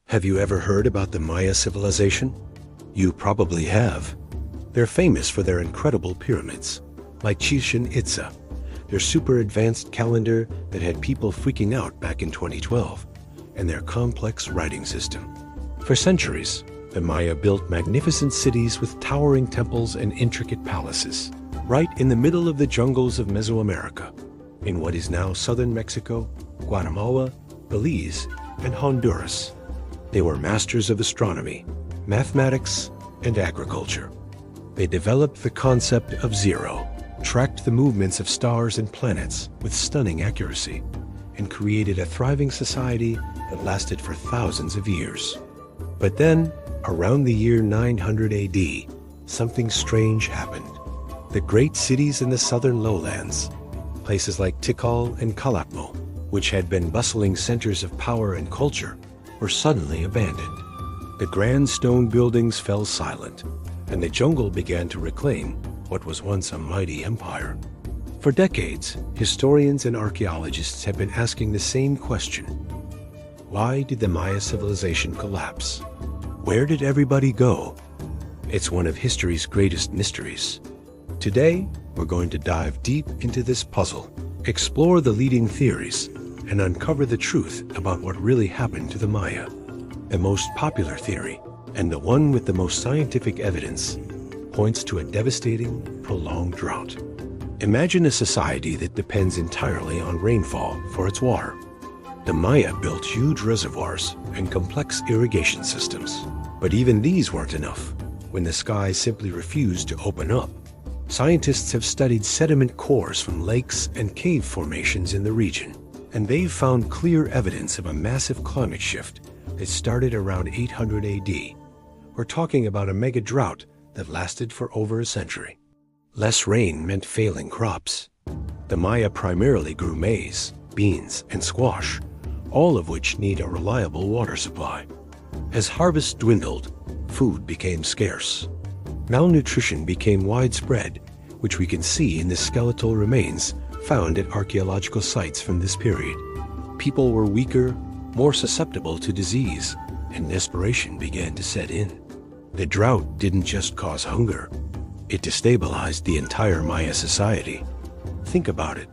Have you ever heard about the Maya civilization? You probably have. They're famous for their incredible pyramids, like Chichen Itza, their super advanced calendar that had people freaking out back in 2012, and their complex writing system. For centuries, the Maya built magnificent cities with towering temples and intricate palaces, right in the middle of the jungles of Mesoamerica, in what is now southern Mexico, Guatemala, Belize, and Honduras. They were masters of astronomy, mathematics, and agriculture. They developed the concept of zero, tracked the movements of stars and planets with stunning accuracy, and created a thriving society that lasted for thousands of years. But then, around the year 900 AD, something strange happened. The great cities in the southern lowlands, places like Tikal and Calakmul, which had been bustling centers of power and culture, were suddenly abandoned. The grand stone buildings fell silent, and the jungle began to reclaim what was once a mighty empire. For decades, historians and archaeologists have been asking the same question. Why did the Maya civilization collapse? Where did everybody go? It's one of history's greatest mysteries. Today, we're going to dive deep into this puzzle, explore the leading theories, and uncover the truth about what really happened to the Maya. The most popular theory, and the one with the most scientific evidence, points to a devastating, prolonged drought. Imagine a society that depends entirely on rainfall for its water. The Maya built huge reservoirs and complex irrigation systems. But even these weren't enough when the sky simply refused to open up. Scientists have studied sediment cores from lakes and cave formations in the region, and they've found clear evidence of a massive climate shift that started around 800 AD. We're talking about a mega drought that lasted for over a century. Less rain meant failing crops. The Maya primarily grew maize, beans, and squash, all of which need a reliable water supply. As harvests dwindled, food became scarce. Malnutrition became widespread, which we can see in the skeletal remains found at archaeological sites from this period. People were weaker, more susceptible to disease, and desperation began to set in. The drought didn't just cause hunger. It destabilized the entire Maya society. Think about it.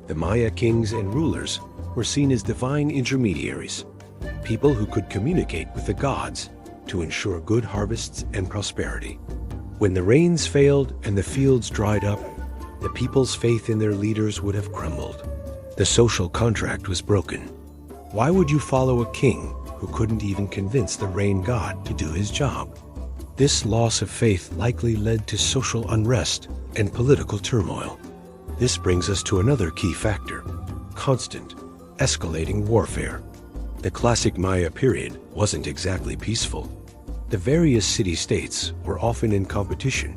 The Maya kings and rulers were seen as divine intermediaries, people who could communicate with the gods to ensure good harvests and prosperity. When the rains failed and the fields dried up, the people's faith in their leaders would have crumbled. The social contract was broken. Why would you follow a king who couldn't even convince the rain god to do his job? This loss of faith likely led to social unrest and political turmoil. This brings us to another key factor: constant, escalating warfare. The classic Maya period wasn't exactly peaceful. The various city-states were often in competition,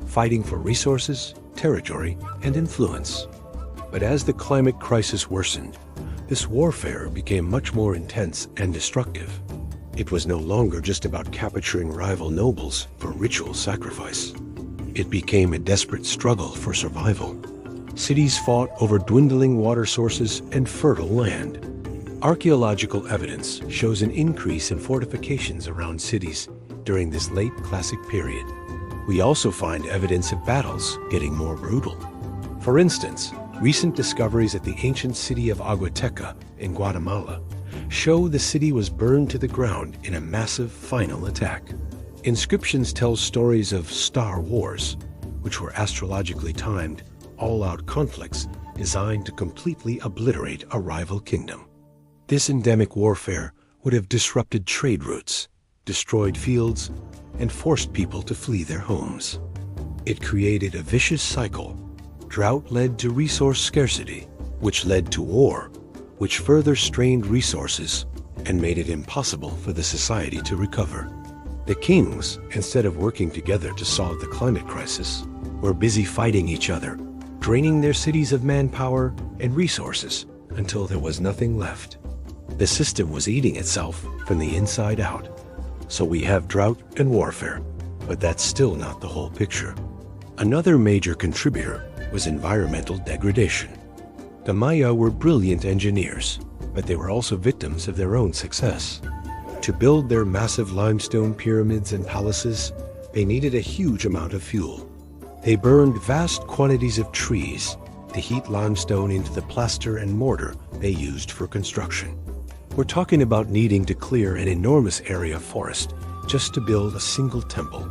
fighting for resources, territory, and influence. But as the climate crisis worsened, this warfare became much more intense and destructive. It was no longer just about capturing rival nobles for ritual sacrifice. It became a desperate struggle for survival. Cities fought over dwindling water sources and fertile land. Archaeological evidence shows an increase in fortifications around cities during this late classic period. We also find evidence of battles getting more brutal. For instance, recent discoveries at the ancient city of Aguateca in Guatemala show the city was burned to the ground in a massive final attack. Inscriptions tell stories of star wars, which were astrologically timed, all-out conflicts designed to completely obliterate a rival kingdom. This endemic warfare would have disrupted trade routes, destroyed fields, and forced people to flee their homes. It created a vicious cycle. Drought led to resource scarcity, which led to war, which further strained resources and made it impossible for the society to recover. The kings, instead of working together to solve the climate crisis, were busy fighting each other, draining their cities of manpower and resources until there was nothing left. The system was eating itself from the inside out. So we have drought and warfare, but that's still not the whole picture. Another major contributor was environmental degradation. The Maya were brilliant engineers, but they were also victims of their own success. To build their massive limestone pyramids and palaces, they needed a huge amount of fuel. They burned vast quantities of trees to heat limestone into the plaster and mortar they used for construction. We're talking about needing to clear an enormous area of forest just to build a single temple.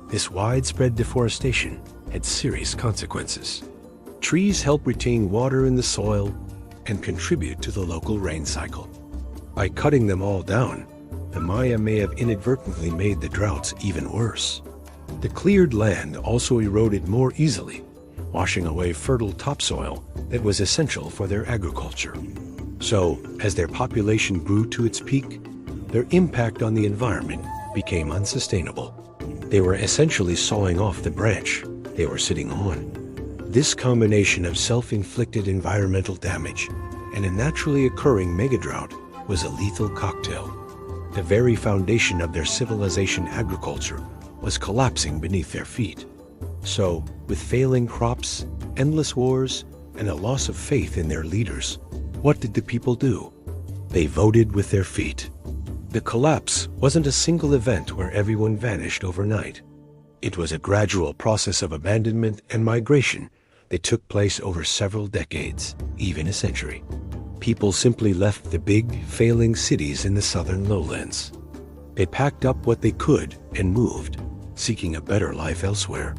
This widespread deforestation had serious consequences. Trees help retain water in the soil and contribute to the local rain cycle. By cutting them all down, the Maya may have inadvertently made the droughts even worse. The cleared land also eroded more easily, washing away fertile topsoil that was essential for their agriculture. So, as their population grew to its peak, their impact on the environment became unsustainable. They were essentially sawing off the branch they were sitting on. This combination of self-inflicted environmental damage and a naturally occurring megadrought was a lethal cocktail. The very foundation of their civilization, agriculture, was collapsing beneath their feet. So, with failing crops, endless wars, and a loss of faith in their leaders, what did the people do? They voted with their feet. The collapse wasn't a single event where everyone vanished overnight. It was a gradual process of abandonment and migration that took place over several decades, even a century. People simply left the big, failing cities in the southern lowlands. They packed up what they could and moved, seeking a better life elsewhere.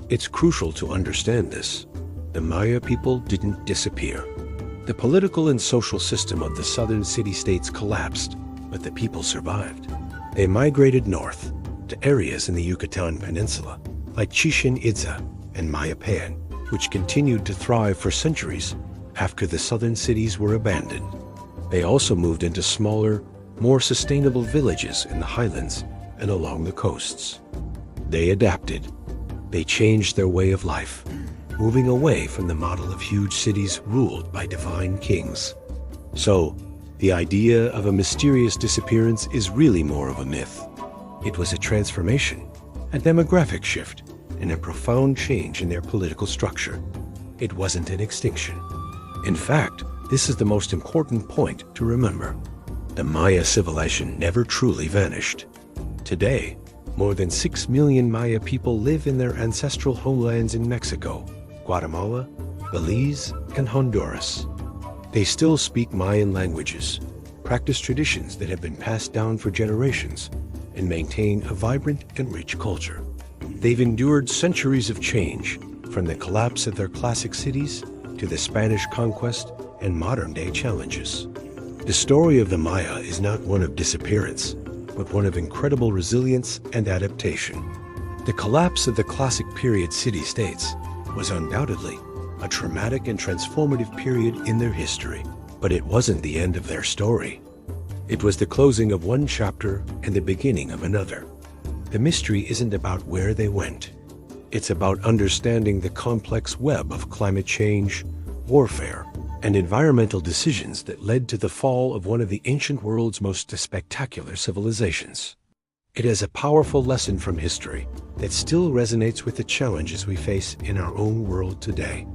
It's crucial to understand this. The Maya people didn't disappear. The political and social system of the southern city-states collapsed, but the people survived. They migrated north to areas in the Yucatan Peninsula, like Chichen Itza and Mayapan, which continued to thrive for centuries after the southern cities were abandoned. They also moved into smaller, more sustainable villages in the highlands and along the coasts. They adapted. They changed their way of life, moving away from the model of huge cities ruled by divine kings. So, the idea of a mysterious disappearance is really more of a myth. It was a transformation, a demographic shift, and a profound change in their political structure. It wasn't an extinction. In fact, this is the most important point to remember. The Maya civilization never truly vanished. Today, more than 6 million Maya people live in their ancestral homelands in Mexico, Guatemala, Belize, and Honduras. They still speak Mayan languages, practice traditions that have been passed down for generations, and maintain a vibrant and rich culture. They've endured centuries of change, from the collapse of their classic cities to the Spanish conquest and modern-day challenges. The story of the Maya is not one of disappearance, but one of incredible resilience and adaptation. The collapse of the classic period city-states was undoubtedly a traumatic and transformative period in their history, but it wasn't the end of their story. It was the closing of one chapter and the beginning of another. The mystery isn't about where they went. It's about understanding the complex web of climate change, warfare, and environmental decisions that led to the fall of one of the ancient world's most spectacular civilizations. It is a powerful lesson from history that still resonates with the challenges we face in our own world today.